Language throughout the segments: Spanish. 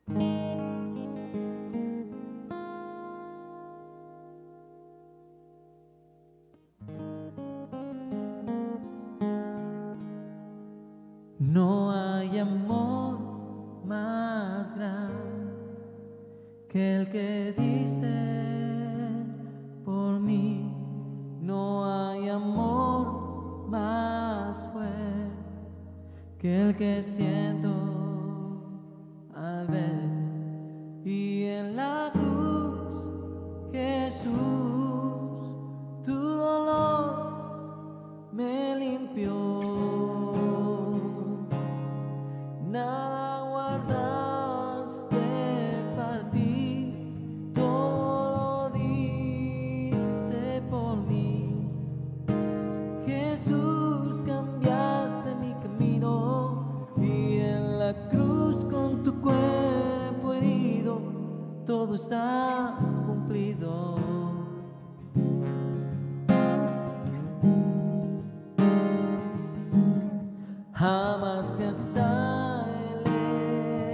No hay amor más grande que el que diste por mí. No hay amor más fuerte que el que siento al ver. Y en la cruz, Jesús, tu dolor me limpió. Nada guardaste para ti, todo lo diste por mí. Jesús, cambiaste mi camino, y en la cruz con tu cuerpo herido, todo está cumplido. Amaste hasta el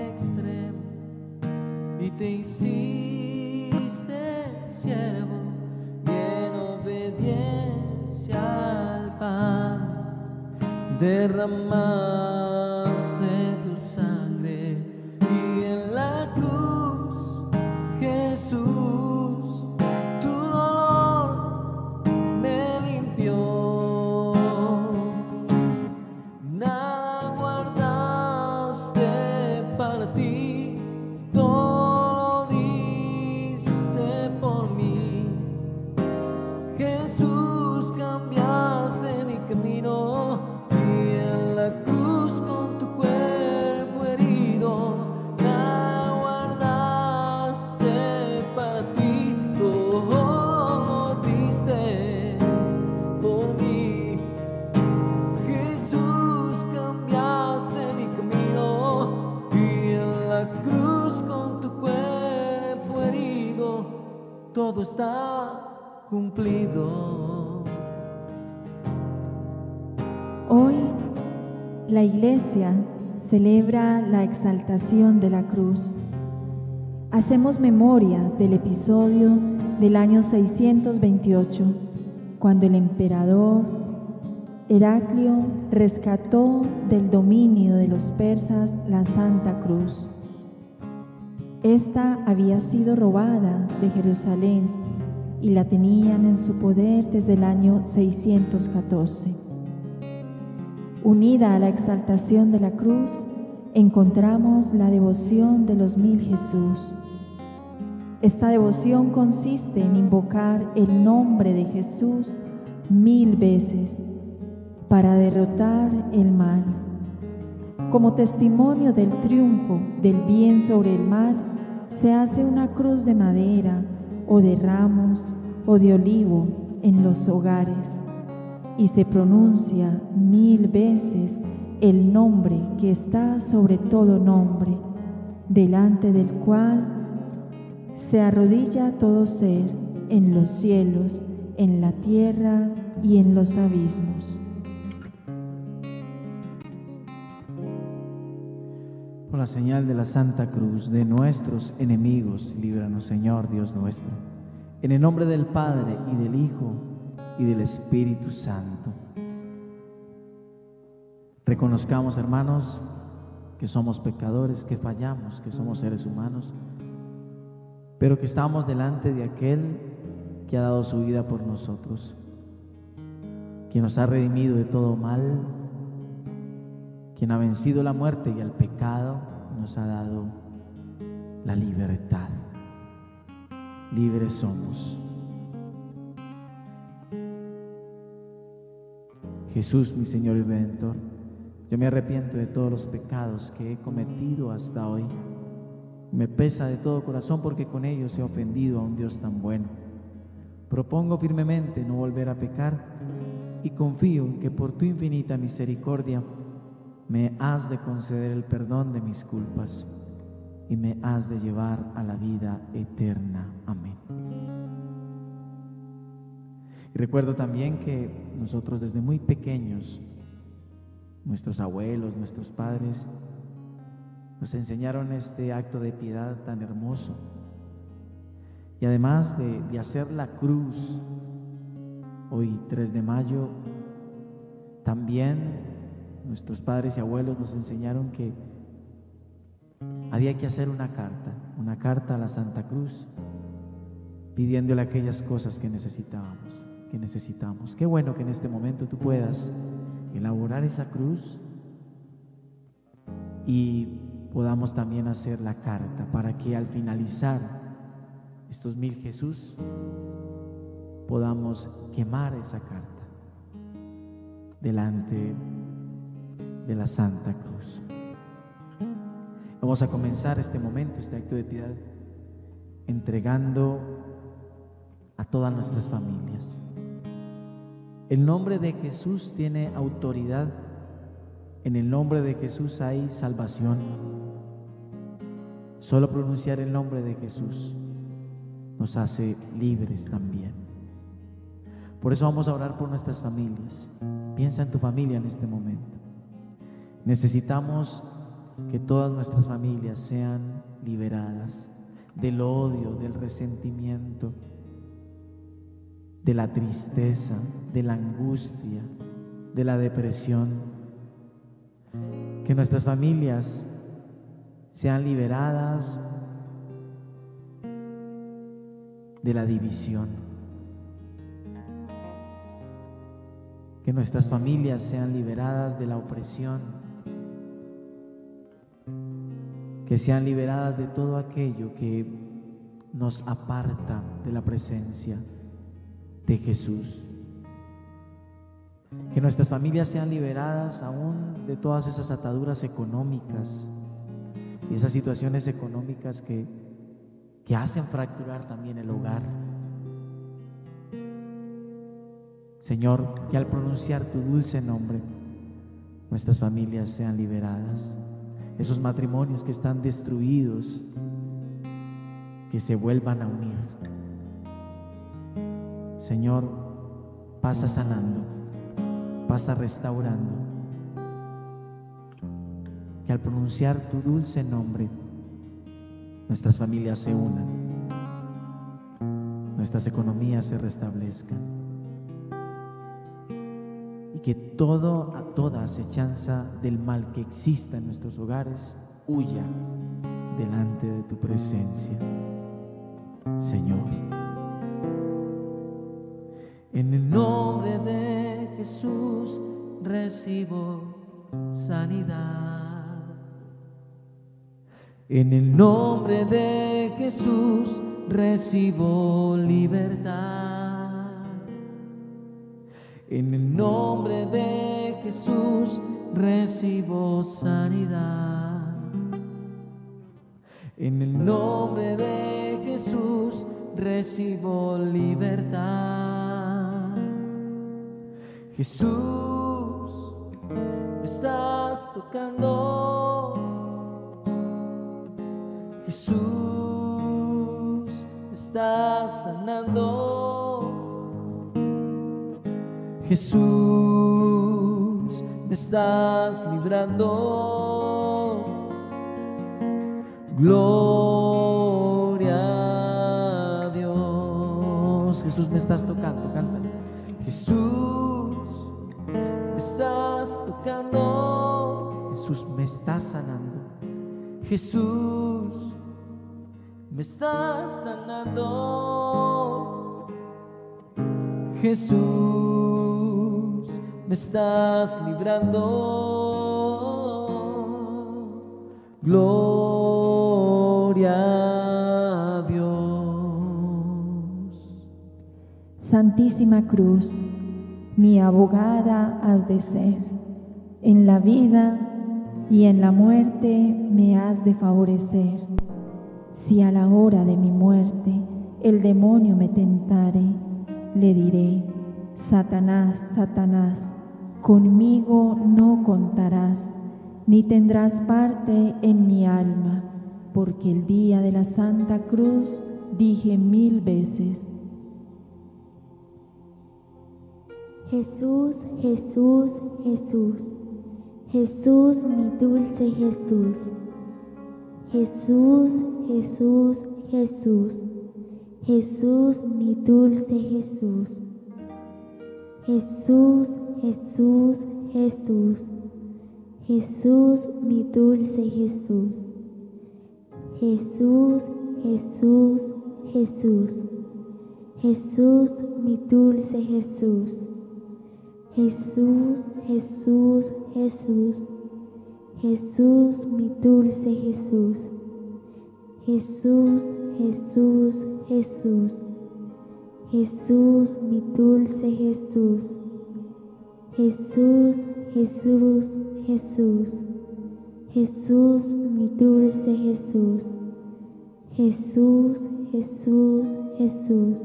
extremo y te hiciste siervo, y en obediencia al Padre derramaste tu sangre. Y en la cruz, Jesús, tu dolor me limpió. Nada guardaste para ti, todo lo diste por mí. Jesús, cambiaste mi camino, y en la cruz con tu cuerpo herido, nada guardaste para ti, todo diste por mí. Jesús, cambiaste mi camino, y en la cruz con tu cuerpo herido, todo está cumplido. Hoy la Iglesia celebra la exaltación de la cruz. Hacemos memoria del episodio del año 628, cuando el emperador Heraclio rescató del dominio de los persas la Santa Cruz. Esta había sido robada de Jerusalén y la tenían en su poder desde el año 614. Unida a la exaltación de la cruz, encontramos la devoción de los 1000 Jesús. Esta devoción consiste en invocar el nombre de Jesús 1000 veces para derrotar el mal. Como testimonio del triunfo del bien sobre el mal, se hace una cruz de madera o de ramos o de olivo en los hogares, y se pronuncia 1000 veces el nombre que está sobre todo nombre, delante del cual se arrodilla todo ser en los cielos, en la tierra y en los abismos. Por la señal de la Santa Cruz de nuestros enemigos, líbranos, Señor Dios nuestro, en el nombre del Padre, y del Hijo, y del Espíritu Santo. Reconozcamos, hermanos, que somos pecadores, que fallamos, que somos seres humanos, pero que estamos delante de aquel que ha dado su vida por nosotros, quien nos ha redimido de todo mal, quien ha vencido la muerte y el pecado, y nos ha dado la libertad. Libres somos. Jesús, mi Señor y Redentor, yo me arrepiento de todos los pecados que he cometido hasta hoy. Me pesa de todo corazón porque con ellos he ofendido a un Dios tan bueno. Propongo firmemente no volver a pecar y confío en que por tu infinita misericordia me has de conceder el perdón de mis culpas y me has de llevar a la vida eterna. Amén. Y recuerdo también que nosotros desde muy pequeños, nuestros abuelos, nuestros padres, nos enseñaron este acto de piedad tan hermoso. Y además de hacer la cruz, hoy 3 de mayo, también nuestros padres y abuelos nos enseñaron que había que hacer una carta a la Santa Cruz, pidiéndole aquellas cosas que necesitamos. Qué bueno que en este momento tú puedas elaborar esa cruz y podamos también hacer la carta para que al finalizar estos 1000 Jesús podamos quemar esa carta delante de la Santa Cruz. Vamos a comenzar este momento, este acto de piedad, entregando a todas nuestras familias. El nombre de Jesús tiene autoridad. En el nombre de Jesús hay salvación. Solo pronunciar el nombre de Jesús nos hace libres también. Por eso vamos a orar por nuestras familias. Piensa en tu familia en este momento. Necesitamos que todas nuestras familias sean liberadas del odio, del resentimiento, de la tristeza, de la angustia, de la depresión. Que nuestras familias sean liberadas de la división. Que nuestras familias sean liberadas de la opresión. Que sean liberadas de todo aquello que nos aparta de la presencia de Jesús. Que nuestras familias sean liberadas aún de todas esas ataduras económicas y esas situaciones económicas que hacen fracturar también el hogar. Señor, que al pronunciar tu dulce nombre, nuestras familias sean liberadas. Esos matrimonios que están destruidos, que se vuelvan a unir. Señor, pasa sanando, pasa restaurando. Que al pronunciar tu dulce nombre, nuestras familias se unan, nuestras economías se restablezcan y que toda acechanza del mal que exista en nuestros hogares huya delante de tu presencia, Señor. En el nombre de Jesús recibo sanidad. En el nombre de Jesús recibo libertad. En el nombre de Jesús recibo sanidad. En el nombre de Jesús recibo libertad. Jesús, me estás tocando. Jesús, me estás sanando. Jesús, me estás librando. Gloria a Dios. Jesús, me estás tocando, cántale. Jesús, me estás tocando. Jesús, me estás sanando. Jesús, me estás sanando. Jesús, me estás librando. Gloria a Dios. Santísima Cruz, mi abogada has de ser. En la vida y en la muerte me has de favorecer. Si a la hora de mi muerte el demonio me tentare, le diré: Satanás, Satanás, conmigo no contarás, ni tendrás parte en mi alma, porque el día de la Santa Cruz dije 1000 veces: Jesús, Jesús, Jesús, Jesús, mi dulce Jesús, Jesús, Jesús, Jesús, Jesús, mi dulce Jesús. Jesús, Jesús, Jesús, Jesús, mi dulce Jesús. Jesús, Jesús, Jesús, Jesús, mi dulce Jesús. Jesús, Jesús, Jesús, Jesús, mi dulce Jesús. Jesús, Jesús, Jesús, Jesús, mi dulce Jesús. Jesús, Jesús, Jesús, Jesús, mi dulce Jesús. Jesús, Jesús, Jesús,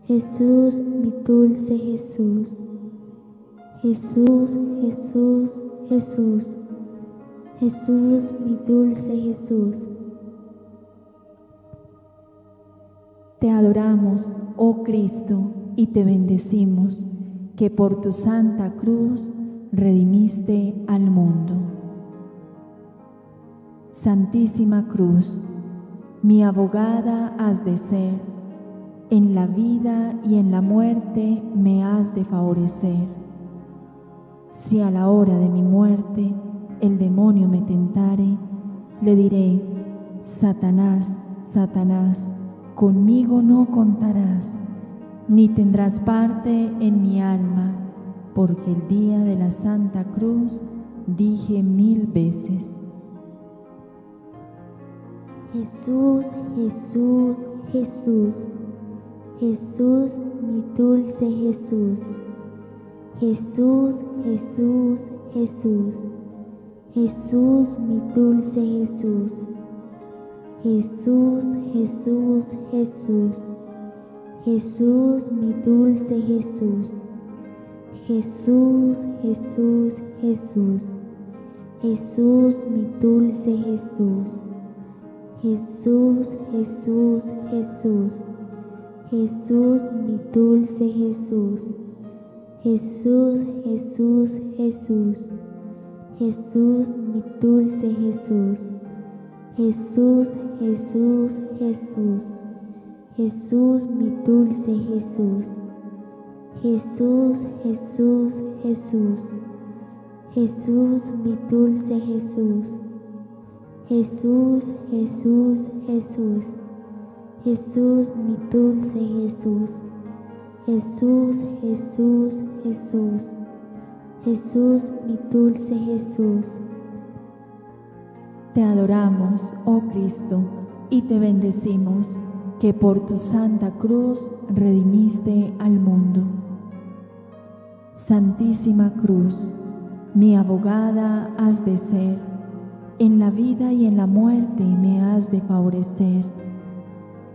Jesús, mi dulce Jesús. Jesús, Jesús, Jesús, Jesús, mi dulce Jesús. Te adoramos, oh Cristo, y te bendecimos, que por tu santa cruz redimiste al mundo. Santísima Cruz, mi abogada has de ser, en la vida y en la muerte me has de favorecer. Si a la hora de mi muerte el demonio me tentare, le diré: Satanás, Satanás, conmigo no contarás, ni tendrás parte en mi alma, porque el día de la Santa Cruz dije 1000 veces: Jesús, Jesús, Jesús, Jesús, mi dulce Jesús. Jesús, Jesús, Jesús, Jesús, mi dulce Jesús. Jesús, Jesús, Jesús, Jesús, mi dulce Jesús. Jesús, Jesús, Jesús, Jesús, mi dulce Jesús. Jesús, Jesús, Jesús, Jesús, mi dulce Jesús. Jesús, Jesús, Jesús, Jesús, mi dulce Jesús. Jesús, Jesús, Jesús, Jesús, mi dulce Jesús. Jesús, Jesús, Jesús, Jesús, mi dulce Jesús. Jesús, Jesús, Jesús, Jesús, mi dulce Jesús. Jesús, Jesús, Jesús, Jesús, mi dulce Jesús. Te adoramos, oh Cristo, y te bendecimos, que por tu santa cruz redimiste al mundo. Santísima Cruz, mi abogada has de ser, en la vida y en la muerte me has de favorecer.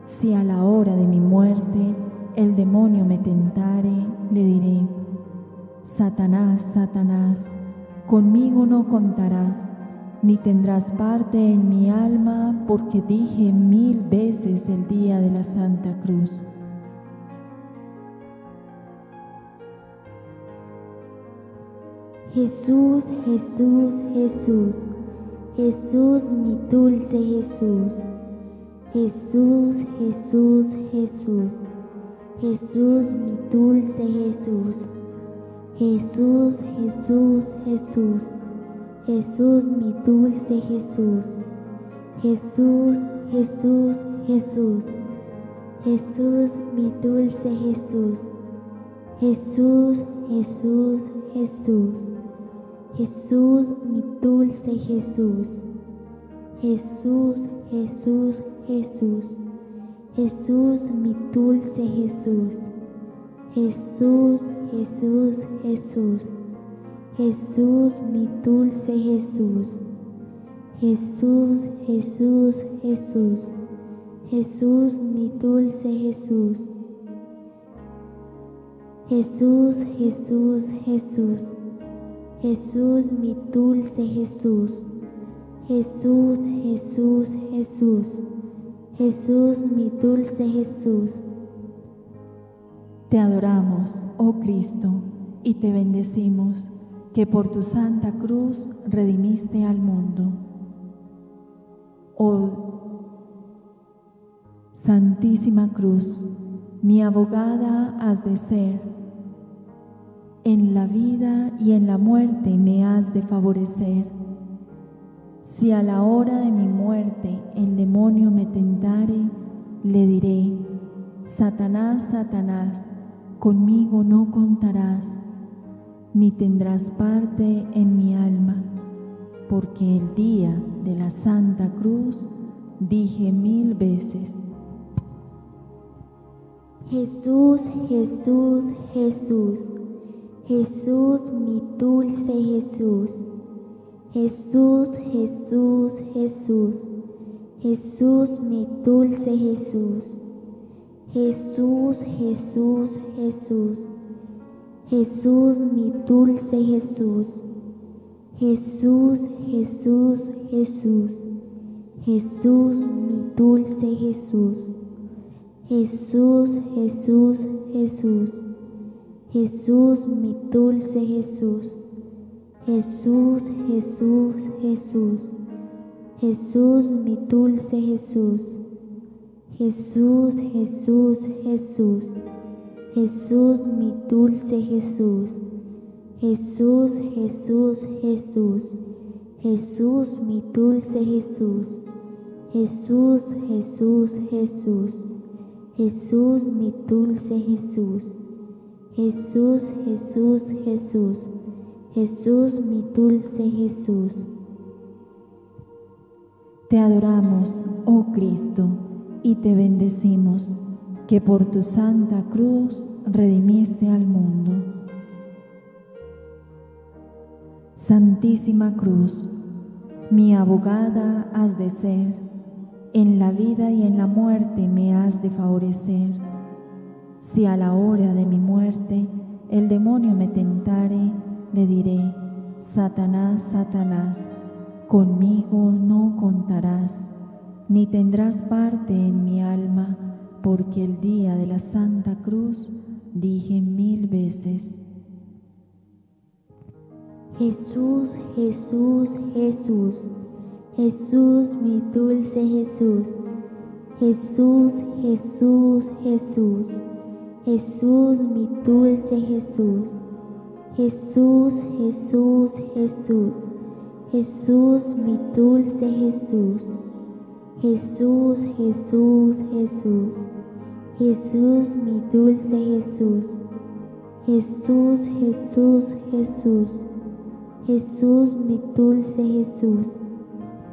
Si a la hora de mi muerte el demonio me tentare, le diré: Satanás, Satanás, conmigo no contarás, ni tendrás parte en mi alma, porque dije 1000 veces el día de la Santa Cruz. Jesús, Jesús, Jesús, Jesús, mi dulce Jesús. Jesús, Jesús, Jesús, Jesús, mi dulce Jesús. Jesús, Jesús, Jesús, Jesús, mi dulce Jesús. Jesús, Jesús, Jesús, Jesús, mi dulce Jesús. Jesús, Jesús, Jesús, Jesús, mi dulce Jesús. Jesús, Jesús, Jesús, Jesús, mi dulce Jesús. Jesús, Jesús, Jesús, Jesús, mi dulce Jesús. Jesús, Jesús, Jesús, Jesús, mi dulce Jesús. Jesús, Jesús, Jesús, Jesús, mi dulce Jesús. Jesús, Jesús, Jesús, Jesús, mi dulce Jesús. Te adoramos, oh Cristo, y te bendecimos, que por tu santa cruz redimiste al mundo. Oh Santísima Cruz, mi abogada has de ser. En la vida y en la muerte me has de favorecer. Si a la hora de mi muerte el demonio me tentare, le diré: Satanás, Satanás, conmigo no contarás, ni tendrás parte en mi alma, porque el día de la Santa Cruz dije 1000 veces: Jesús, Jesús, Jesús, Jesús, mi dulce Jesús. Jesús, Jesús, Jesús, Jesús, mi dulce Jesús. Jesús, Jesús, Jesús, Jesús, mi dulce Jesús. Jesús, Jesús, Jesús, Jesús, mi dulce Jesús. Jesús, Jesús, Jesús, Jesús, mi dulce Jesús. Jesús, Jesús, Jesús, Jesús, mi dulce Jesús. Jesús, Jesús, Jesús, Jesús, mi dulce Jesús. Jesús, Jesús, Jesús, Jesús, mi dulce Jesús. Jesús, Jesús, Jesús, Jesús, mi dulce Jesús. Jesús, Jesús, Jesús, Jesús, mi dulce Jesús. Te adoramos, oh Cristo, y te bendecimos, que por tu santa cruz redimiste al mundo. Santísima Cruz, mi abogada has de ser, en la vida y en la muerte me has de favorecer. Si a la hora de mi muerte el demonio me tentare, le diré: Satanás, Satanás, conmigo no contarás, ni tendrás parte en mi alma, porque el día de la Santa Cruz dije 1000 veces: Jesús, Jesús, Jesús, Jesús, mi dulce Jesús. Jesús, Jesús, Jesús, Jesús, mi dulce Jesús. Jesús, Jesús, Jesús, Jesús, mi dulce Jesús. Jesús, Jesús, Jesús, Jesús, mi dulce Jesús. Jesús, Jesús, Jesús, Jesús, mi dulce Jesús.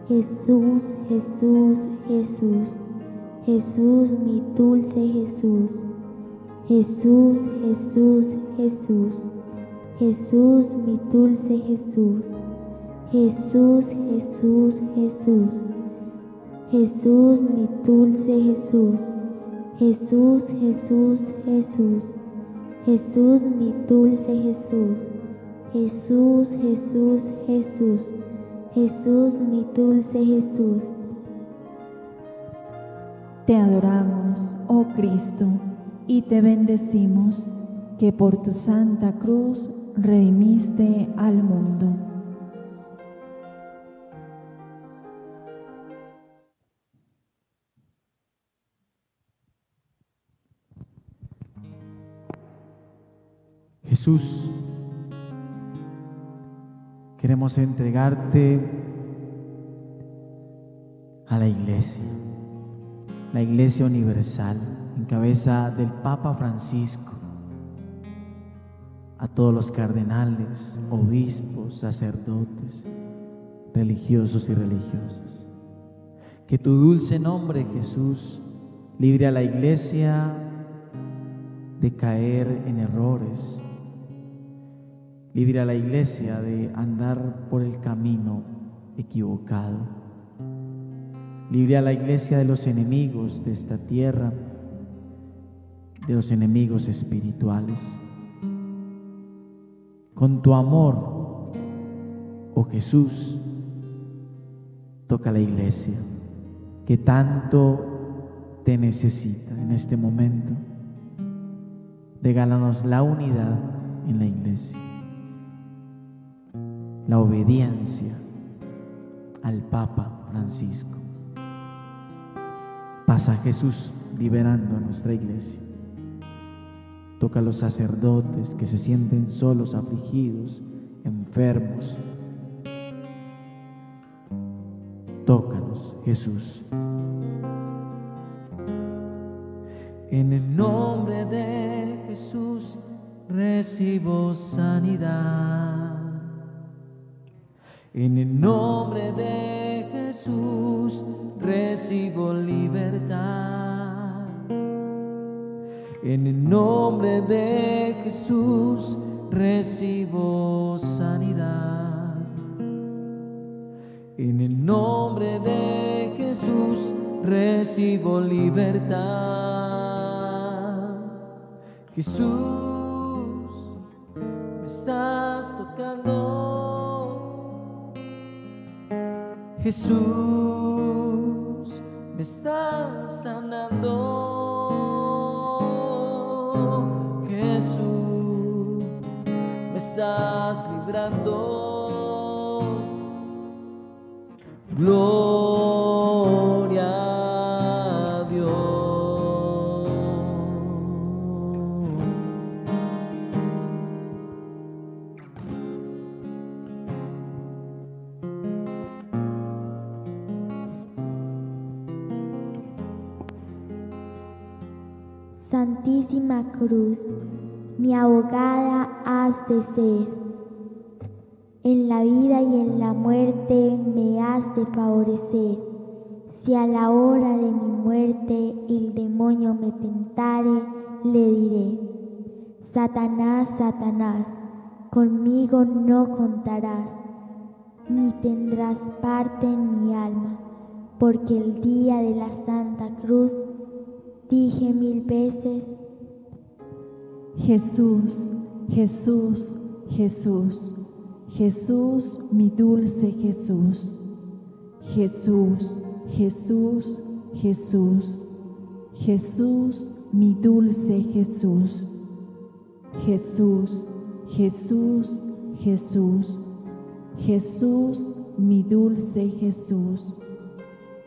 Jesús, Jesús, Jesús, Jesús, mi dulce Jesús. Jesús, Jesús, Jesús, Jesús, mi dulce Jesús. Jesús, Jesús, Jesús, Jesús, mi dulce Jesús. Jesús, Jesús, Jesús, Jesús, mi dulce Jesús. Jesús, Jesús, Jesús, Jesús, mi dulce Jesús. Te adoramos, oh Cristo, y te bendecimos, que por tu santa cruz redimiste al mundo. Jesús, queremos entregarte a la Iglesia Universal, en cabeza del Papa Francisco, a todos los cardenales, obispos, sacerdotes, religiosos y religiosas. Que tu dulce nombre, Jesús, libre a la Iglesia de caer en errores, libre a la Iglesia de andar por el camino equivocado, libre a la Iglesia de los enemigos de esta tierra, de los enemigos espirituales. Con tu amor, oh Jesús, toca a la Iglesia que tanto te necesita en este momento. Regálanos la unidad en la Iglesia, la obediencia al Papa Francisco, Pasa Jesús liberando a nuestra iglesia. Toca a los sacerdotes que se sienten solos, afligidos, enfermos. Tócalos, Jesús. En el nombre de Jesús recibo sanidad. En el nombre de Jesús recibo libertad. En el nombre de Jesús recibo sanidad. En el nombre de Jesús recibo libertad. Jesús, me estás tocando. Jesús, me estás sanando. Jesús, me estás librando. Gloria a Dios. Santísima Cruz, mi abogada has de ser. En la vida y en la muerte me has de favorecer. Si a la hora de mi muerte el demonio me tentare, le diré: Satanás, Satanás, conmigo no contarás, ni tendrás parte en mi alma, porque el día de la Santa Cruz dije 1000 veces: Jesús, Jesús, Jesús, Jesús, mi dulce Jesús. Jesús, Jesús, Jesús, Jesús, mi dulce Jesús. Jesús, Jesús, Jesús, Jesús, mi dulce Jesús.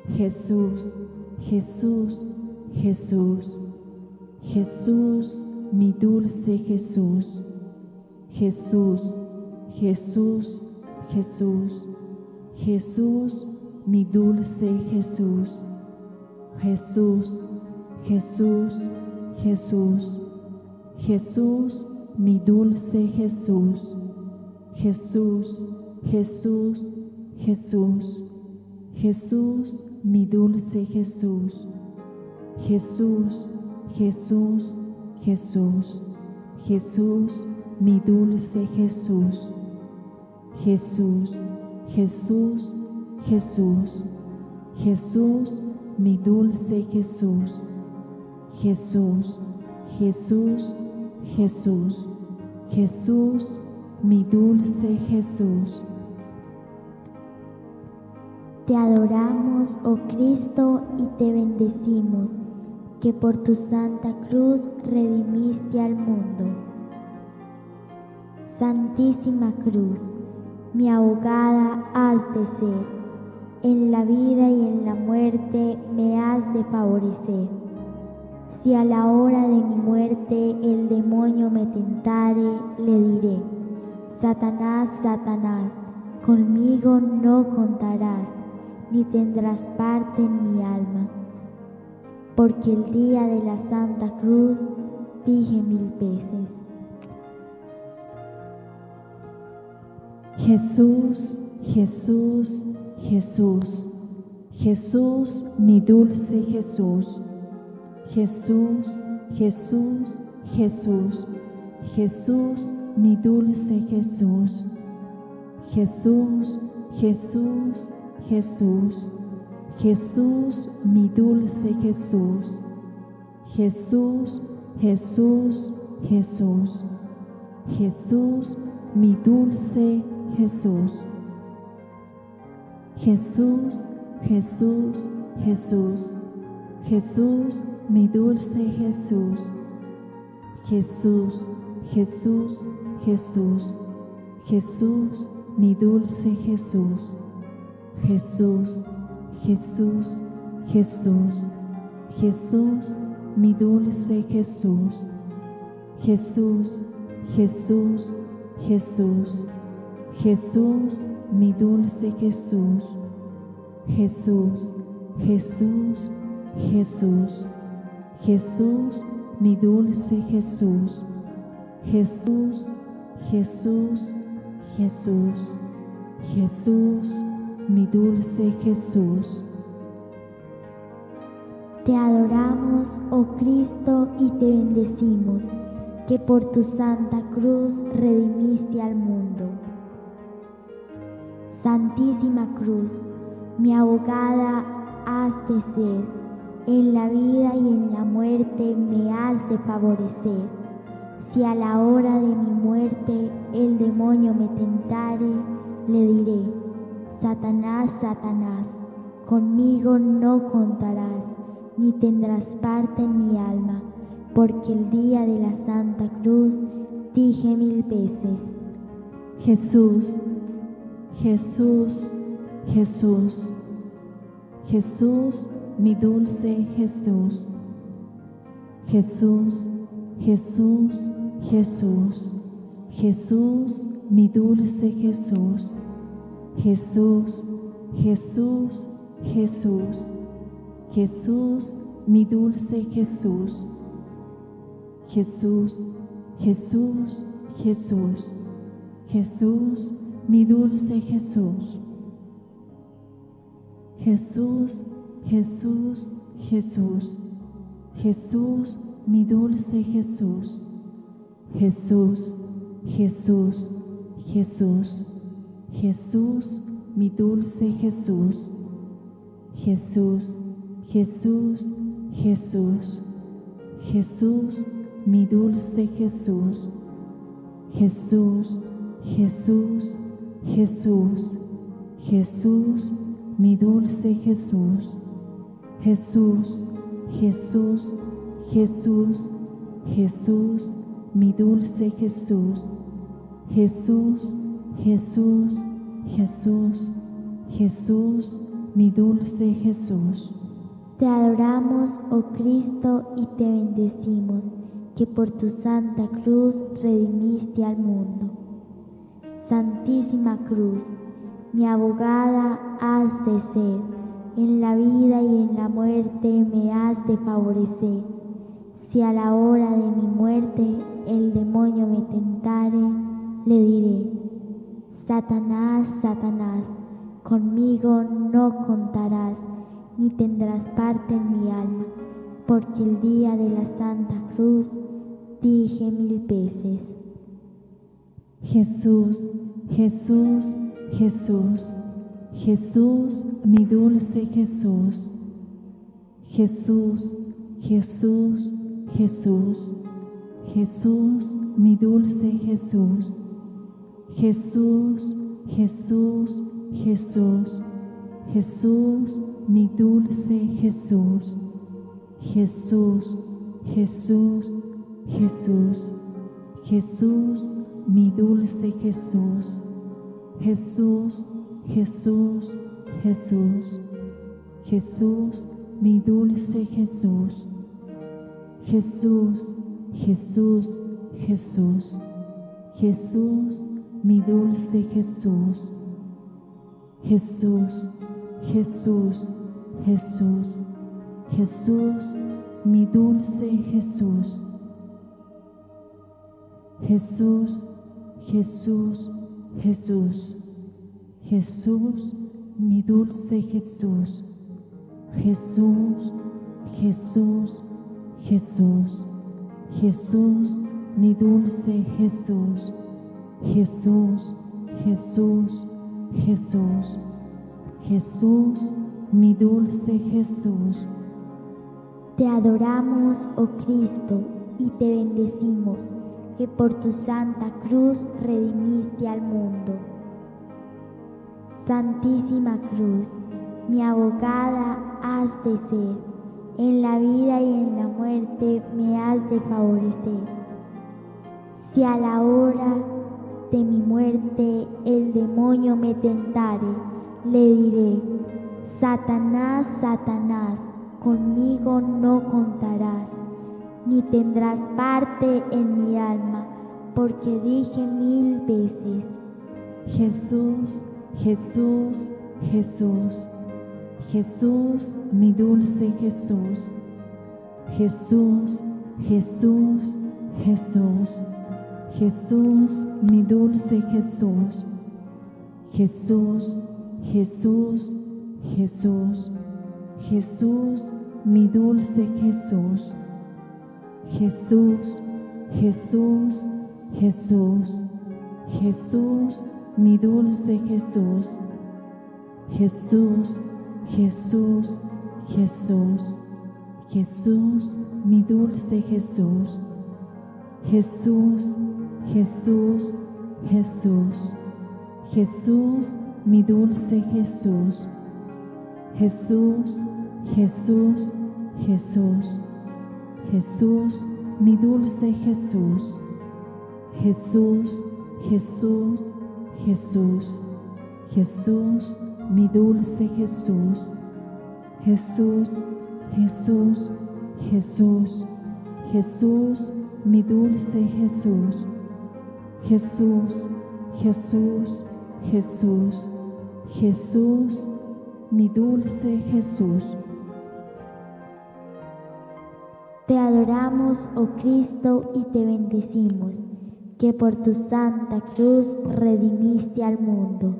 Jesús, Jesús, Jesús, Jesús, mi dulce Jesús. Jesús, Jesús, Jesús, Jesús, mi dulce Jesús. Jesús, Jesús, Jesús, Jesús, mi dulce Jesús. Jesús, Jesús, Jesús, Jesús, mi dulce Jesús. Jesús, Jesús, Jesús, Jesús, mi dulce Jesús. Jesús, Jesús, Jesús, Jesús, mi dulce Jesús. Jesús, Jesús, Jesús, Jesús, mi dulce Jesús. Te adoramos, oh Cristo, y te bendecimos, que por tu santa cruz redimiste al mundo. Santísima Cruz, mi abogada has de ser. En la vida y en la muerte me has de favorecer. Si a la hora de mi muerte el demonio me tentare, le diré: Satanás, Satanás, conmigo no contarás, ni tendrás parte en mi alma, porque el día de la Santa Cruz dije 1000 veces: Jesús, Jesús, Jesús, Jesús, mi dulce Jesús. Jesús, Jesús, Jesús, Jesús, mi dulce Jesús. Jesús, Jesús, Jesús, Jesús, mi dulce Jesús. Jesús, Jesús, Jesús, Jesús, mi dulce Jesús. Jesús, Jesús, Jesús, Jesús, mi dulce Jesús. Jesús, Jesús, Jesús, Jesús, mi dulce Jesús. Jesús, Jesús, Jesús, Jesús, mi dulce Jesús. Jesús, Jesús, Jesús. Jesús, mi dulce Jesús. Jesús, Jesús, Jesús. Jesús, mi dulce Jesús. Jesús, Jesús, Jesús. Jesús, mi dulce Jesús. Te adoramos, oh Cristo, y te bendecimos, que por tu santa cruz redimiste al mundo. Santísima cruz, mi abogada has de ser, en la vida y en la muerte me has de favorecer. Si a la hora de mi muerte el demonio me tentare, le diré: Satanás, Satanás, conmigo no contarás, ni tendrás parte en mi alma, porque el día de la Santa Cruz dije 1000 veces: Jesús, Jesús, Jesús. Jesús, mi dulce Jesús. Jesús, Jesús, Jesús. Jesús, mi dulce Jesús. Jesús, Jesús, Jesús. Jesús, mi dulce Jesús. Jesús, Jesús, Jesús. Jesús, mi dulce Jesús. Jesús, Jesús, Jesús. Jesús, mi dulce Jesús. Jesús, Jesús, Jesús. Jesús, mi dulce Jesús. Jesús, Jesús, Jesús. Jesús, mi dulce Jesús. Jesús, Jesús, Jesús. Jesús, mi dulce Jesús. Jesús, Jesús, Jesús. Jesús, mi dulce Jesús. Jesús, Jesús, Jesús. Jesús, mi dulce Jesús. Te adoramos, oh Cristo, y te bendecimos, que por tu santa cruz redimiste al mundo. Santísima cruz, mi abogada has de ser, en la vida y en la muerte me has de favorecer. Si a la hora de mi muerte el demonio me tentare, le diré: Satanás, Satanás, conmigo no contarás, ni tendrás parte en mi alma, porque el día de la Santa Cruz dije 1000 veces: Jesús, Jesús, Jesús. Jesús, mi dulce Jesús. Jesús, Jesús, Jesús. Jesús, mi dulce Jesús. Jesús, Jesús, Jesús. Jesús, mi dulce Jesús. Jesús, Jesús, Jesús. Jesús, mi dulce Jesús. Jesús, Jesús, Jesús. Jesús, mi dulce Jesús. Jesús, Jesús, Jesús. Jesús, mi dulce Jesús. Jesús, Jesús, Jesús. Jesús, mi dulce Jesús. Jesús, Jesús, Jesús. Jesús, mi dulce Jesús. Jesús, Jesús, Jesús. Jesús, mi dulce Jesús. Jesús, Jesús, Jesús. Jesús, mi dulce Jesús. Te adoramos, oh Cristo, y te bendecimos, que por tu santa cruz redimiste al mundo. Santísima cruz, mi abogada has de ser, en la vida y en la muerte me has de favorecer. Si a la hora de mi muerte el demonio me tentare, le diré: Satanás, Satanás, conmigo no contarás, ni tendrás parte en mi alma, porque dije 1000 veces: Jesús, Jesús, Jesús, Jesús, mi dulce Jesús, Jesús, Jesús, Jesús, Jesús, mi dulce Jesús, Jesús, Jesús, Jesús, Jesús, mi dulce Jesús, Jesús, Jesús, Jesús, Jesús, mi dulce Jesús, Jesús, Jesús, Jesús, Jesús, mi dulce Jesús, Jesús, Jesús, Jesús, Jesús, mi dulce Jesús, Jesús, Jesús, Jesús, Jesús, mi dulce Jesús, Jesús, Jesús, Jesús, Jesús, mi dulce Jesús, Jesús, Jesús, Jesús, Jesús, mi dulce Jesús, Jesús, Jesús, Jesús, Jesús, mi dulce Jesús. Te adoramos, oh Cristo, y te bendecimos, que por tu santa cruz redimiste al mundo.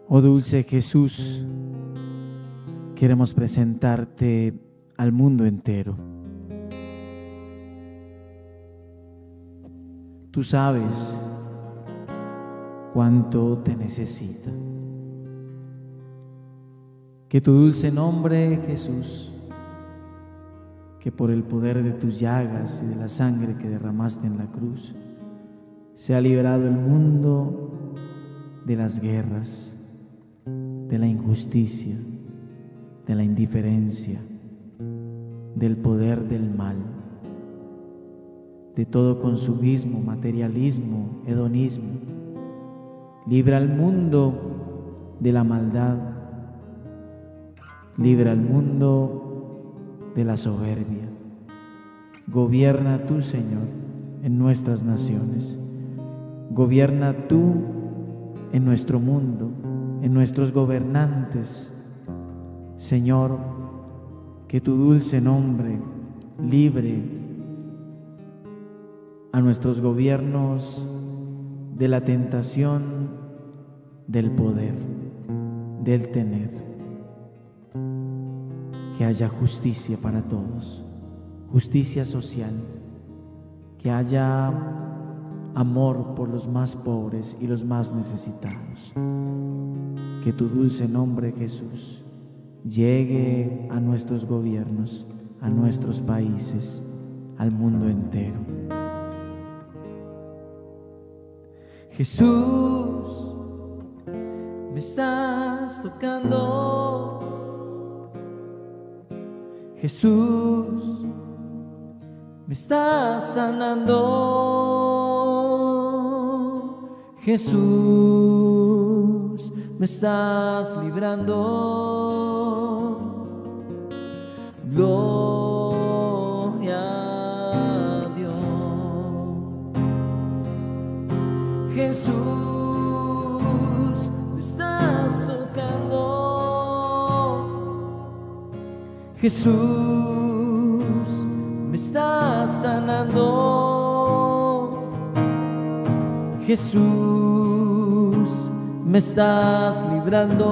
Oh dulce Jesús, queremos presentarte al mundo entero. Tú sabes cuánto te necesita. Que tu dulce nombre, Jesús, que por el poder de tus llagas y de la sangre que derramaste en la cruz, sea liberado el mundo de las guerras, de la injusticia, de la indiferencia, del poder del mal, de todo consumismo, materialismo, hedonismo. Libra al mundo de la maldad, libra al mundo de la soberbia. Gobierna tú, Señor, en nuestras naciones. Gobierna tú en nuestro mundo, en nuestros gobernantes. Señor, que tu dulce nombre libre a nuestros gobiernos de la tentación del poder, del tener. Que haya justicia para todos, justicia social, que haya amor por los más pobres y los más necesitados. Que tu dulce nombre, Jesús, llegue a nuestros gobiernos, a nuestros países, al mundo entero. Jesús, me estás tocando. Jesús, me estás sanando. Jesús, me estás librando. Gloria a Dios. Jesús, me estás tocando. Jesús, me estás sanando. Jesús, me estás librando.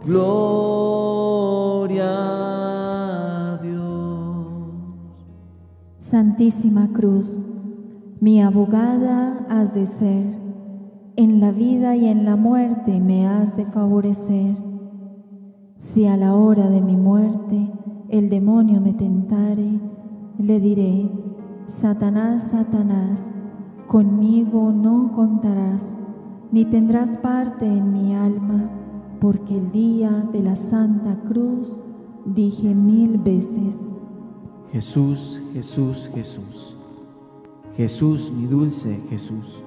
Gloria a Dios. Santísima Cruz, mi abogada has de ser, en la vida y en la muerte me has de favorecer. Si a la hora de mi muerte el demonio me tentare, le diré: Satanás, Satanás, conmigo no contarás, ni tendrás parte en mi alma, porque el día de la Santa Cruz dije 1000 veces: Jesús, Jesús, Jesús, Jesús, mi dulce Jesús.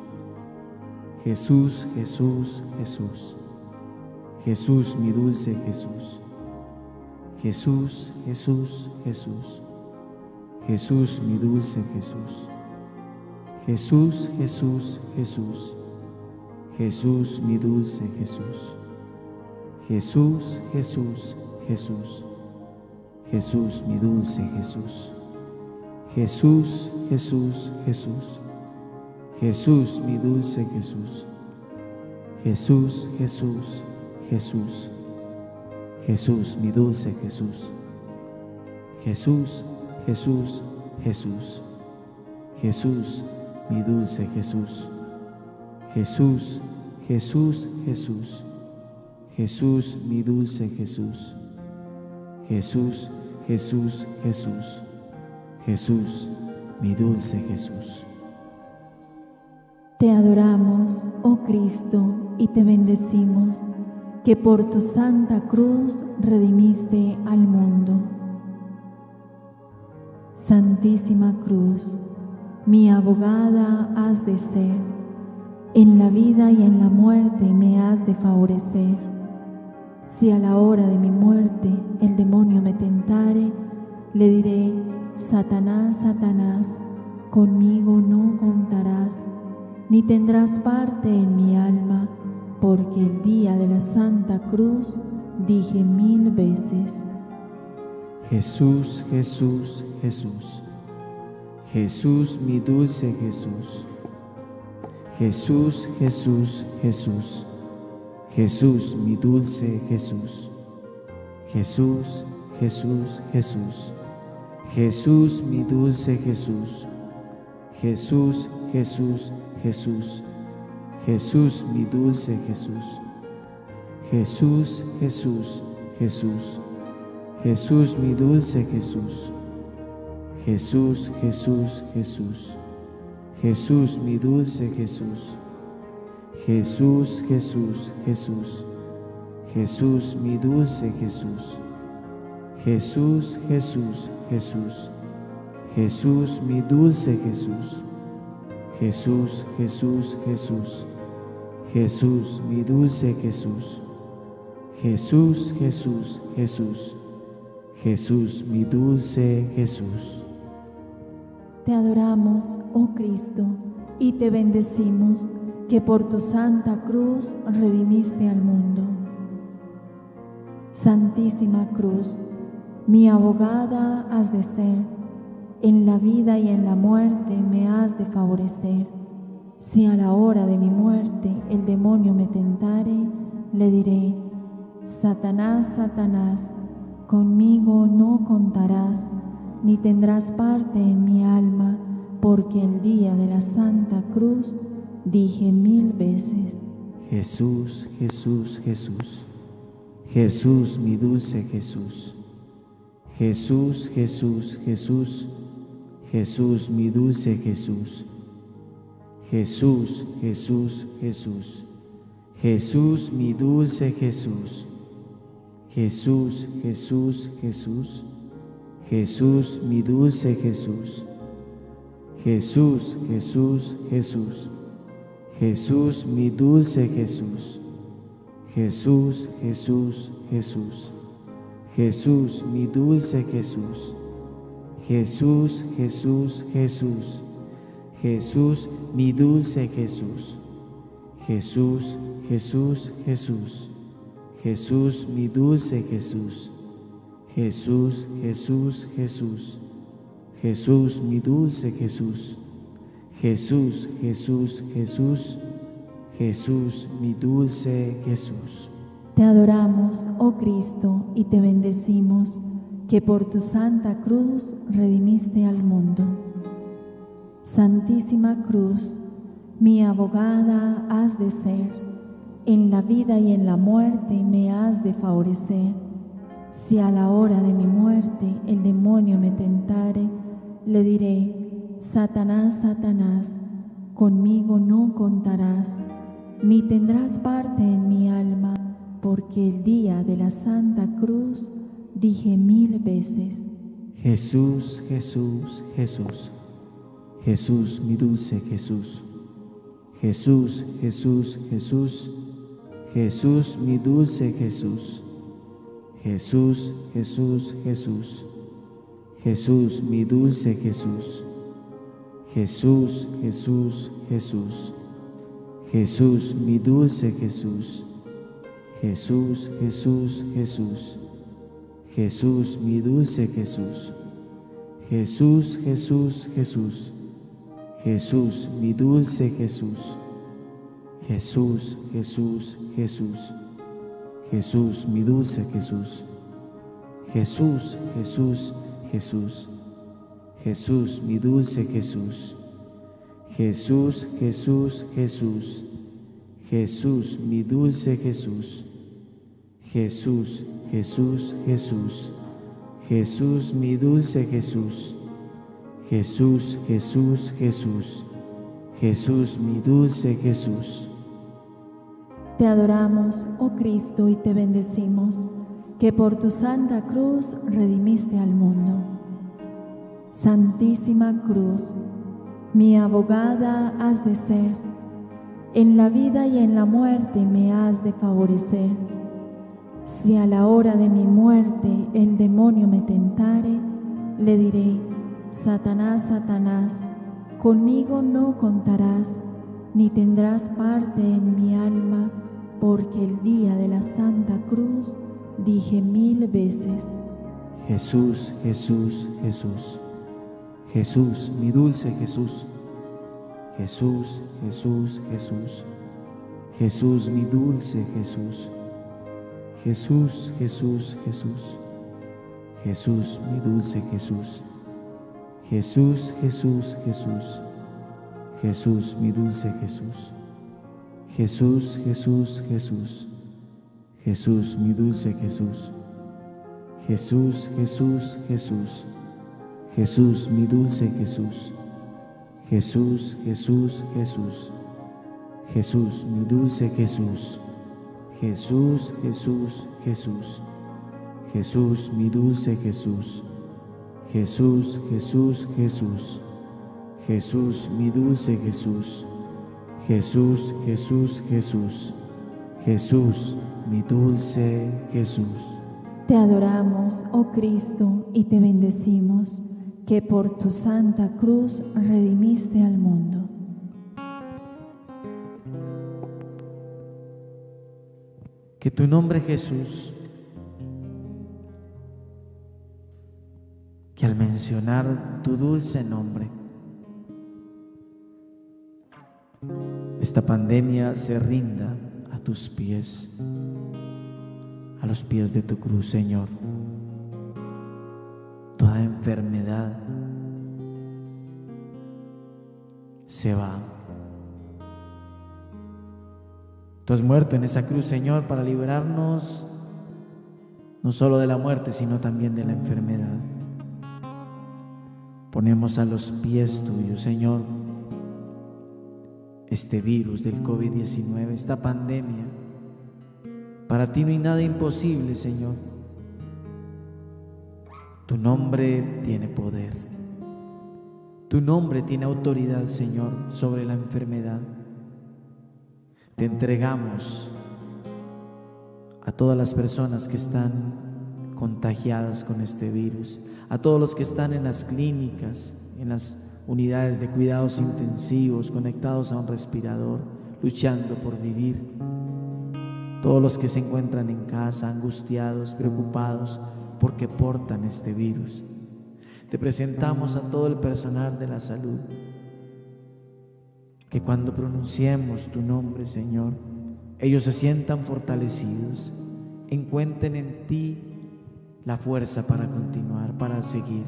Jesús, Jesús, Jesús. Jesús, mi dulce Jesús. Jesús, Jesús, Jesús. Jesús, mi dulce Jesús. Jesús, Jesús, Jesús. Jesús, mi dulce Jesús. Jesús, Jesús, Jesús. Jesús, mi dulce Jesús. Jesús, Jesús, Jesús. Jesús, mi dulce Jesús. Jesús, Jesús, Jesús. Jesús, mi dulce Jesús. Jesús, Jesús, Jesús. Jesús, mi dulce Jesús. Jesús, Jesús, Jesús. Jesús, mi dulce Jesús. Jesús, Jesús, Jesús. Jesús, mi dulce Jesús. Te adoramos, oh Cristo, y te bendecimos, que por tu santa cruz redimiste al mundo. Santísima cruz, mi abogada has de ser, en la vida y en la muerte me has de favorecer. Si a la hora de mi muerte el demonio me tentare, le diré: Satanás, Satanás, conmigo no contarás, ni tendrás parte en mi alma, porque el día de la Santa Cruz dije 1000 veces: Jesús, Jesús, Jesús. Jesús, mi dulce Jesús. Jesús, Jesús, Jesús. Jesús, mi dulce Jesús. Jesús, Jesús, Jesús. Jesús, mi dulce Jesús. Jesús, Jesús, Jesús. Jesús, mi dulce Jesús. Jesús, Jesús, Jesús. Jesús, mi dulce Jesús. Jesús, Jesús, Jesús. Jesús, mi dulce Jesús. Jesús, Jesús, Jesús. Jesús, mi dulce Jesús. Jesús, Jesús, Jesús. Jesús, mi dulce Jesús. Jesús, Jesús, Jesús. Jesús, mi dulce Jesús. Jesús, Jesús, Jesús. Jesús, mi dulce Jesús. Te adoramos, oh Cristo, y te bendecimos, que por tu santa cruz redimiste al mundo. Santísima cruz, mi abogada has de ser, en la vida y en la muerte me has de favorecer. Si a la hora de mi muerte el demonio me tentare, le diré: Satanás, Satanás, conmigo no contarás, ni tendrás parte en mi alma, porque el día de la Santa Cruz dije 1000 veces: Jesús, Jesús, Jesús. Jesús, mi dulce Jesús. Jesús, Jesús, Jesús. Jesús, mi dulce Jesús. Jesús, Jesús, Jesús. Jesús, mi dulce Jesús. Jesús, Jesús, Jesús. Jesús, mi dulce Jesús. Jesús, Jesús, Jesús. Jesús, mi dulce Jesús. Jesús, Jesús, Jesús. Jesús, mi dulce Jesús. Jesús, Jesús, Jesús. Jesús, mi dulce Jesús. Jesús, Jesús, Jesús. Jesús, mi dulce Jesús. Jesús, Jesús, Jesús. Jesús, mi dulce Jesús. Jesús, Jesús, Jesús. Jesús, mi dulce Jesús. Te adoramos, oh Cristo, y te bendecimos, que por tu santa cruz redimiste al mundo. Santísima cruz, mi abogada has de ser, en la vida y en la muerte me has de favorecer. Si a la hora de mi muerte el demonio me tentare, le diré: Satanás, Satanás, conmigo no contarás, ni tendrás parte en mi alma, porque el día de la Santa Cruz dije 1000 veces: Jesús, Jesús, Jesús. Jesús, mi dulce Jesús. Jesús, Jesús, Jesús. Jesús, mi dulce Jesús. Jesús, Jesús, Jesús. Jesús, mi dulce Jesús. Jesús, Jesús, Jesús. Jesús, mi dulce Jesús. Jesús, Jesús, Jesús. Jesús, mi dulce Jesús. Jesús, Jesús, Jesús. Jesús, mi dulce Jesús. Jesús, Jesús, Jesús. Jesús, mi dulce Jesús. Jesús, Jesús, Jesús. Jesús, mi dulce Jesús. Jesús, Jesús, Jesús. Jesús, mi dulce Jesús. Jesús, Jesús, Jesús. Jesús, mi dulce Jesús. Jesús, Jesús, Jesús. Jesús, mi dulce Jesús. Te adoramos, oh Cristo, y te bendecimos, que por tu santa cruz redimiste al mundo. Santísima cruz, mi abogada has de ser, en la vida y en la muerte me has de favorecer. Si a la hora de mi muerte el demonio me tentare, le diré: Satanás, Satanás, conmigo no contarás, ni tendrás parte en mi alma, porque el día de la Santa Cruz dije 1000 veces: Jesús, Jesús, Jesús. Jesús, mi dulce Jesús. Jesús, Jesús, Jesús. Jesús, mi dulce Jesús. Jesús, Jesús, Jesús. Jesús, mi dulce Jesús. Jesús, Jesús, Jesús. Jesús, mi dulce Jesús. Jesús, Jesús, Jesús. Jesús, mi dulce Jesús. Jesús, Jesús, Jesús. Jesús, mi dulce Jesús. Jesús, Jesús, Jesús. Jesús, mi dulce Jesús. Jesús, Jesús, Jesús. Jesús, mi dulce Jesús. Jesús, Jesús, Jesús. Jesús, mi dulce Jesús. Jesús, Jesús, Jesús. Jesús, mi dulce Jesús. Te adoramos, oh Cristo, y te bendecimos, que por tu santa cruz redimiste al mundo. Que tu nombre, Jesús, que al mencionar tu dulce nombre, esta pandemia se rinda a tus pies, a los pies de tu cruz, Señor. Toda enfermedad se va. Tú has muerto en esa cruz, Señor, para librarnos no solo de la muerte, sino también de la enfermedad. Ponemos a los pies tuyos, Señor, este virus del COVID-19, esta pandemia. Para ti no hay nada imposible, Señor. Tu nombre tiene poder. Tu nombre tiene autoridad, Señor, sobre la enfermedad. Te entregamos a todas las personas que están contagiadas con este virus, a todos los que están en las clínicas, en las unidades de cuidados intensivos, conectados a un respirador, luchando por vivir. Todos los que se encuentran en casa, angustiados, preocupados, porque portan este virus. Te presentamos a todo el personal de la salud, que cuando pronunciemos tu nombre, Señor, ellos se sientan fortalecidos, encuentren en ti la fuerza para continuar, para seguir.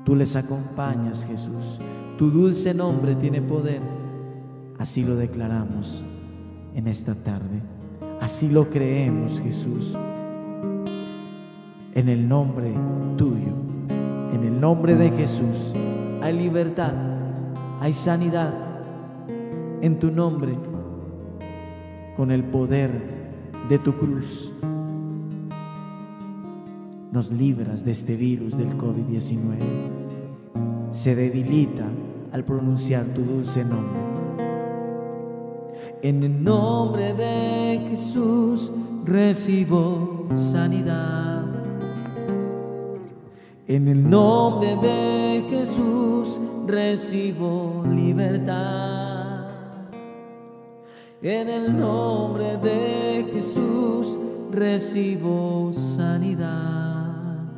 Tú les acompañas, Jesús. Tu dulce nombre tiene poder. Así lo declaramos en esta tarde. Así lo creemos, Jesús. En el nombre tuyo, en el nombre de Jesús, hay libertad, hay sanidad. En tu nombre, con el poder de tu cruz, nos libras de este virus del COVID-19. Se debilita al pronunciar tu dulce nombre. En el nombre de Jesús recibo sanidad. En el nombre de Jesús recibo libertad. En el nombre de Jesús recibo sanidad.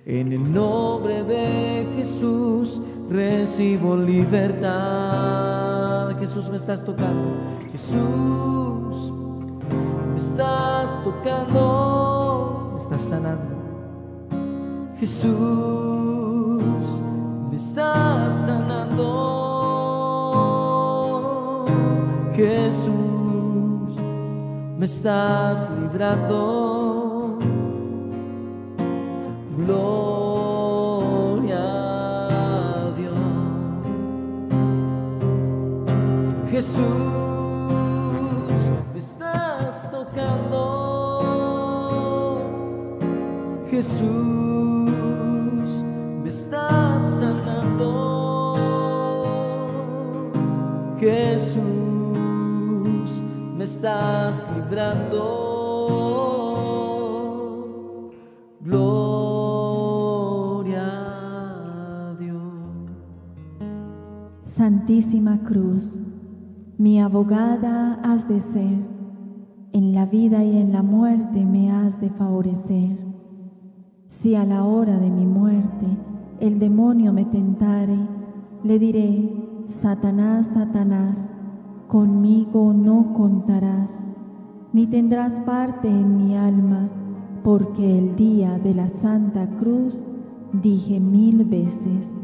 En el nombre de Jesús recibo libertad. Jesús, me estás tocando. Jesús, me estás tocando. Me estás sanando. Jesús, me estás sanando. Jesús, me estás librando. Gloria a Dios. Jesús, me estás tocando. Jesús, me estás sanando. Jesús, me estás librando. Gloria a Dios. Santísima Cruz, mi abogada has de ser, en la vida y en la muerte me has de favorecer. Si a la hora de mi muerte el demonio me tentare, le diré: Satanás, Satanás, conmigo no contarás, ni tendrás parte en mi alma, porque el día de la Santa Cruz dije 1000 veces: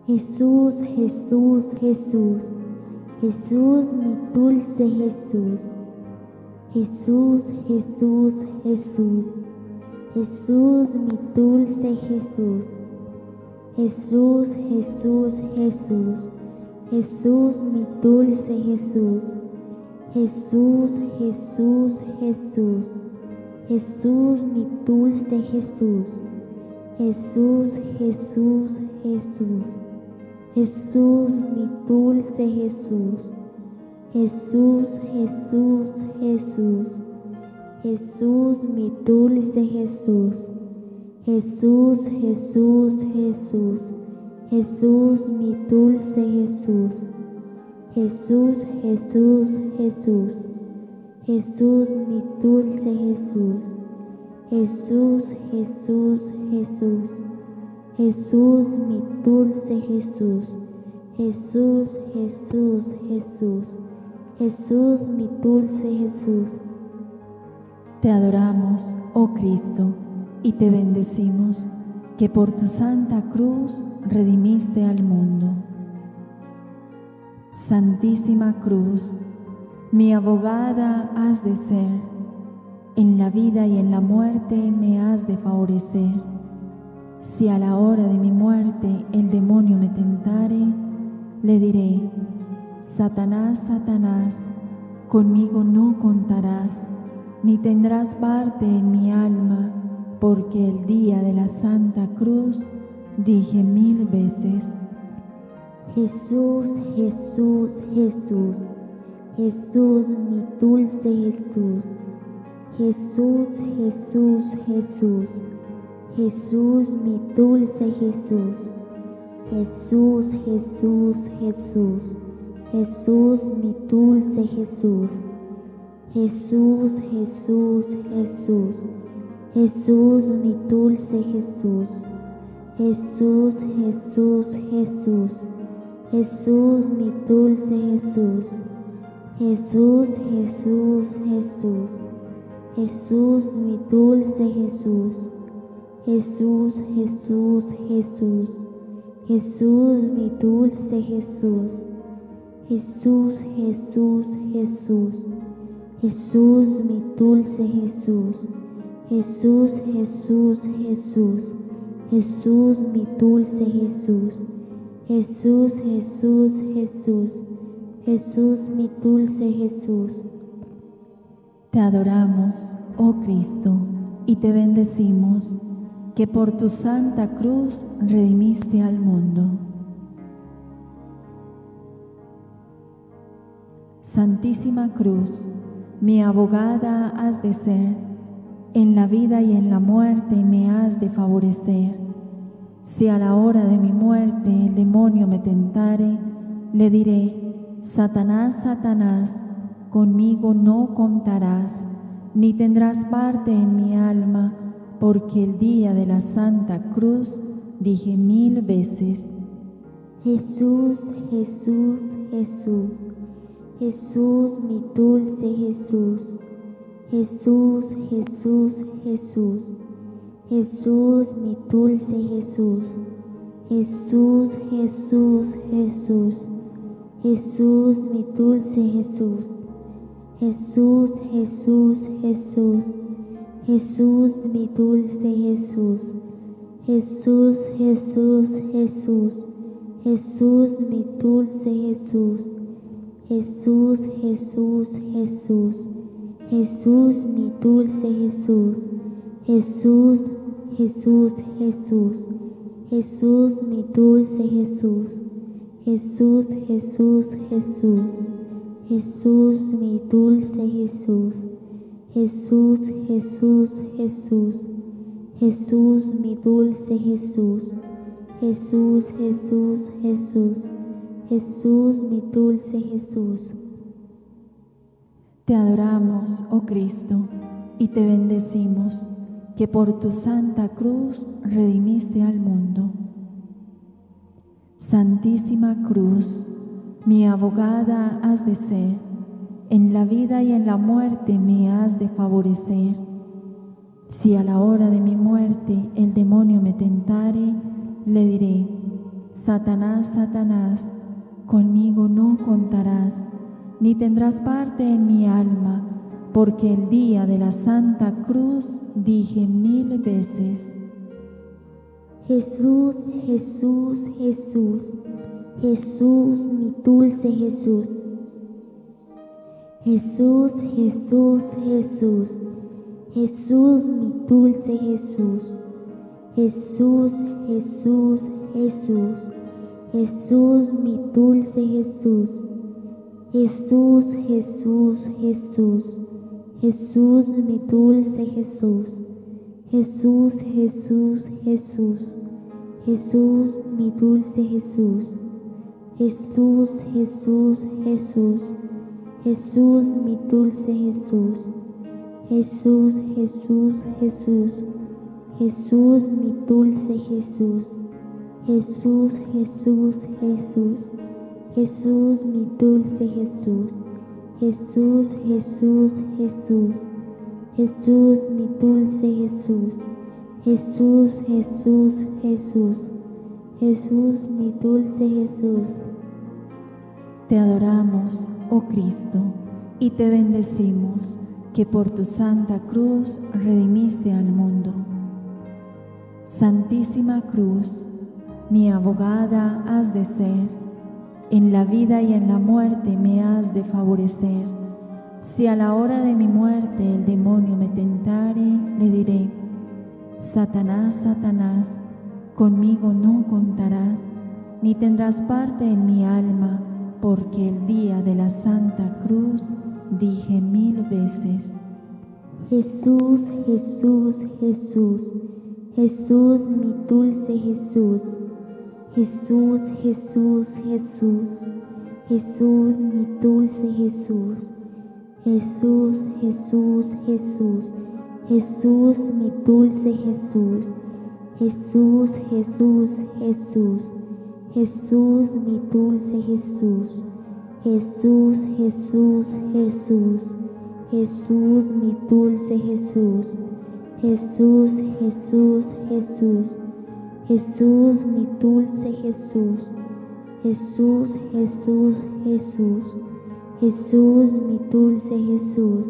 Jesús, Jesús, Jesús, Jesús, mi dulce Jesús. Jesús, Jesús, Jesús, Jesús, mi dulce Jesús. Jesús, Jesús, Jesús, Jesús, mi dulce Jesús. Jesús, Jesús, Jesús, Jesús, mi dulce Jesús. Jesús, Jesús, Jesús, Jesús, mi dulce Jesús. Jesús, Jesús, Jesús, Jesús, mi dulce Jesús. Jesús, Jesús, Jesús, Jesús, mi dulce Jesús. Jesús, Jesús, Jesús, Jesús, mi dulce Jesús. Jesús, Jesús, Jesús, Jesús, mi dulce Jesús. Jesús, Jesús, Jesús, Jesús, mi dulce Jesús. Te adoramos, oh Cristo, y te bendecimos, que por tu santa cruz redimiste al mundo. Santísima Cruz, mi abogada has de ser, en la vida y en la muerte me has de favorecer. Si a la hora de mi muerte el demonio me tentare, le diré: Satanás, Satanás, conmigo no contarás, ni tendrás parte en mi alma, porque el día de la Santa Cruz dije 1000 veces: Jesús, Jesús, Jesús, Jesús, mi dulce Jesús. Jesús, Jesús, Jesús, Jesús, mi dulce Jesús. Jesús, Jesús, Jesús, Jesús, mi dulce Jesús. Jesús, Jesús, Jesús, Jesús, mi dulce Jesús. Jesús, Jesús, Jesús, Jesús, mi dulce Jesús. Jesús, Jesús, Jesús, Jesús, mi dulce Jesús. Jesús, Jesús, Jesús, Jesús, mi dulce Jesús. Jesús, Jesús, Jesús, Jesús, mi dulce Jesús. Jesús, Jesús, Jesús, Jesús, mi dulce Jesús. Jesús, Jesús, Jesús, Jesús, mi dulce Jesús. Te adoramos, oh Cristo, y te bendecimos, que por tu santa cruz redimiste al mundo. Santísima Cruz, mi abogada has de ser, en la vida y en la muerte me has de favorecer. Si a la hora de mi muerte el demonio me tentare, le diré: Satanás, Satanás, conmigo no contarás, ni tendrás parte en mi alma, porque el día de la Santa Cruz dije 1000 veces: Jesús, Jesús, Jesús, Jesús, mi dulce Jesús, Jesús, Jesús, Jesús, Jesús, mi dulce Jesús, Jesús, Jesús, Jesús, Jesús, mi dulce Jesús, Jesús, Jesús, Jesús, Jesús, mi dulce Jesús, Jesús, Jesús, Jesús, Jesús, mi dulce Jesús, Jesús, Jesús, Jesús, Jesús, mi dulce Jesús, Jesús, Jesús, Jesús, Jesús, mi dulce Jesús, Jesús, Jesús, Jesús, Jesús, mi dulce Jesús, Jesús, Jesús, Jesús, Jesús, mi dulce Jesús, Jesús, Jesús, Jesús, Jesús, mi dulce Jesús. Te adoramos, oh Cristo, y te bendecimos, que por tu santa cruz redimiste al mundo. Santísima Cruz, mi abogada has de ser, en la vida y en la muerte me has de favorecer. Si a la hora de mi muerte el demonio me tentare, le diré: Satanás, Satanás, conmigo no contarás, ni tendrás parte en mi alma, porque el día de la Santa Cruz dije 1000 veces: Jesús, Jesús, Jesús, Jesús, mi dulce Jesús, Jesús, Jesús, Jesús, Jesús, mi dulce Jesús, Jesús, Jesús, Jesús, Jesús, mi dulce Jesús, Jesús, Jesús, Jesús, Jesús, mi dulce Jesús, Jesús, Jesús, Jesús, Jesús, mi dulce Jesús, Jesús, Jesús, Jesús, Jesús, mi dulce Jesús, Jesús, Jesús, Jesús, Jesús, mi dulce Jesús, Jesús, Jesús, Jesús, Jesús, mi dulce Jesús, Jesús, Jesús, Jesús, Jesús, mi dulce Jesús, Jesús, Jesús, Jesús, Jesús, mi dulce Jesús. Te adoramos, oh Cristo, y te bendecimos, que por tu santa cruz redimiste al mundo. Santísima Cruz, mi abogada has de ser, en la vida y en la muerte me has de favorecer. Si a la hora de mi muerte el demonio me tentare, le diré: Satanás, Satanás, conmigo no contarás, ni tendrás parte en mi alma, porque el día de la Santa Cruz dije 1000 veces: Jesús, Jesús, Jesús, Jesús, mi dulce Jesús, Jesús, Jesús, Jesús, Jesús, mi dulce Jesús, Jesús, Jesús, Jesús, Jesús, mi dulce Jesús, Jesús, Jesús, Jesús, Jesús, mi dulce Jesús, Jesús, Jesús, Jesús, Jesús, mi dulce Jesús, Jesús, Jesús, Jesús, Jesús, mi dulce Jesús, Jesús, Jesús, Jesús, Jesús, mi dulce Jesús,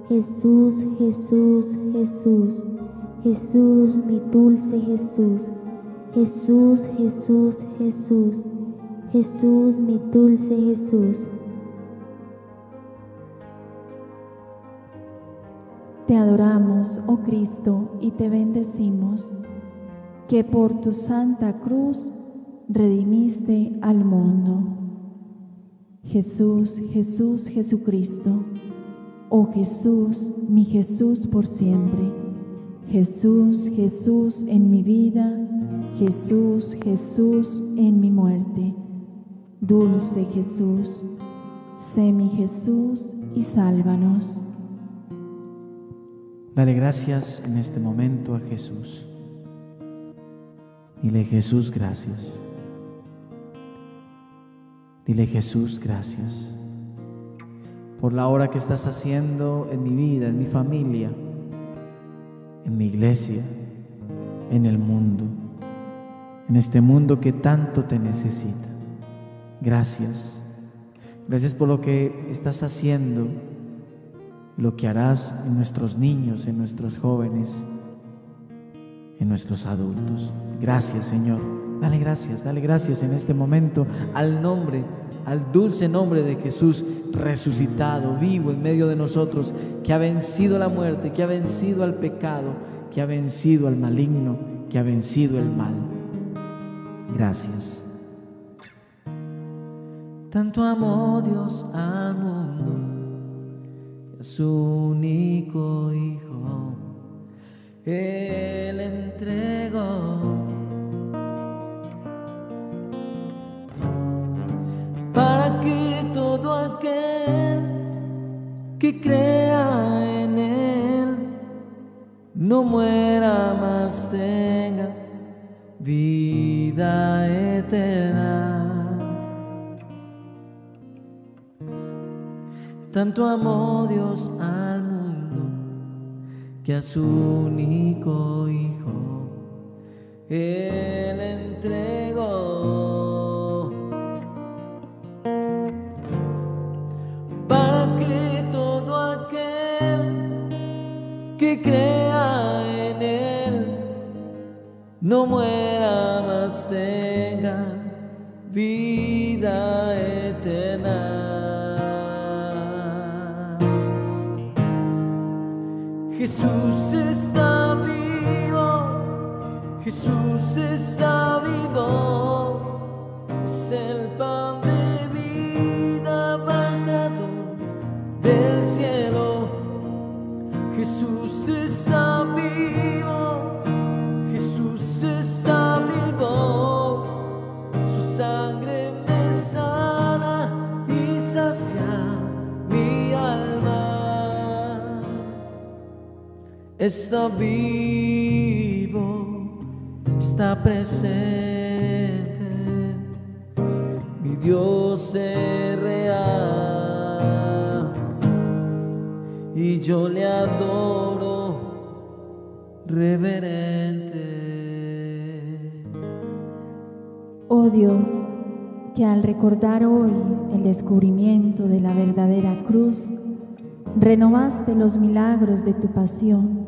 Jesús, Jesús, Jesús, Jesús, mi dulce Jesús, Jesús, Jesús, Jesús, Jesús, mi dulce Jesús. te adoramos, oh Cristo, y te bendecimos, que por tu santa cruz redimiste al mundo. Jesús, Jesús, Jesucristo, oh Jesús, mi Jesús por siempre. Jesús, Jesús en mi vida, Jesús, Jesús en mi muerte. Dulce Jesús, sé mi Jesús y sálvanos. Dale gracias en este momento a Jesús. Dile: Jesús, gracias. Dile: Jesús, gracias por la obra que estás haciendo en mi vida, en mi familia, en mi iglesia, en el mundo, en este mundo que tanto te necesita. Gracias. Gracias por lo que estás haciendo, lo que harás en nuestros niños, en nuestros jóvenes, en nuestros adultos. Gracias, Señor. Dale gracias en este momento al dulce nombre de Jesús resucitado, vivo en medio de nosotros, que ha vencido la muerte, que ha vencido al pecado, que ha vencido al maligno, que ha vencido el mal. Gracias. Tanto amó Dios al mundo, a su único Hijo, Él entregó, para que todo aquel que crea en Él no muera, más tenga vida eterna. Tanto amó Dios al mundo, que a su único Hijo Él entregó, para que todo aquel que crea en Él no muera, mas tenga vida eterna. Jesús está vivo, Jesús está vivo, es el pan de vida bajado del cielo. Jesús está vivo, Jesús está vivo, su sangre me sana y sacia mi alma. Está vivo, está presente, mi Dios es real y yo le adoro reverente. Oh Dios, que al recordar hoy el descubrimiento de la verdadera cruz, renovaste los milagros de tu pasión.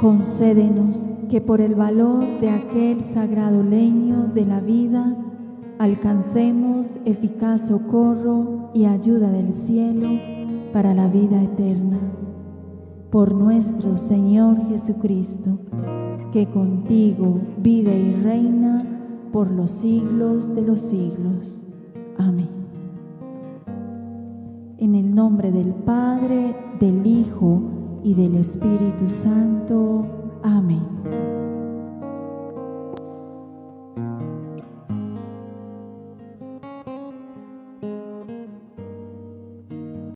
Concédenos que por el valor de aquel sagrado leño de la vida alcancemos eficaz socorro y ayuda del cielo para la vida eterna. Por nuestro Señor Jesucristo, que contigo vive y reina por los siglos de los siglos. Amén. En el nombre del Padre, del Hijo y del Espíritu Santo. Amén.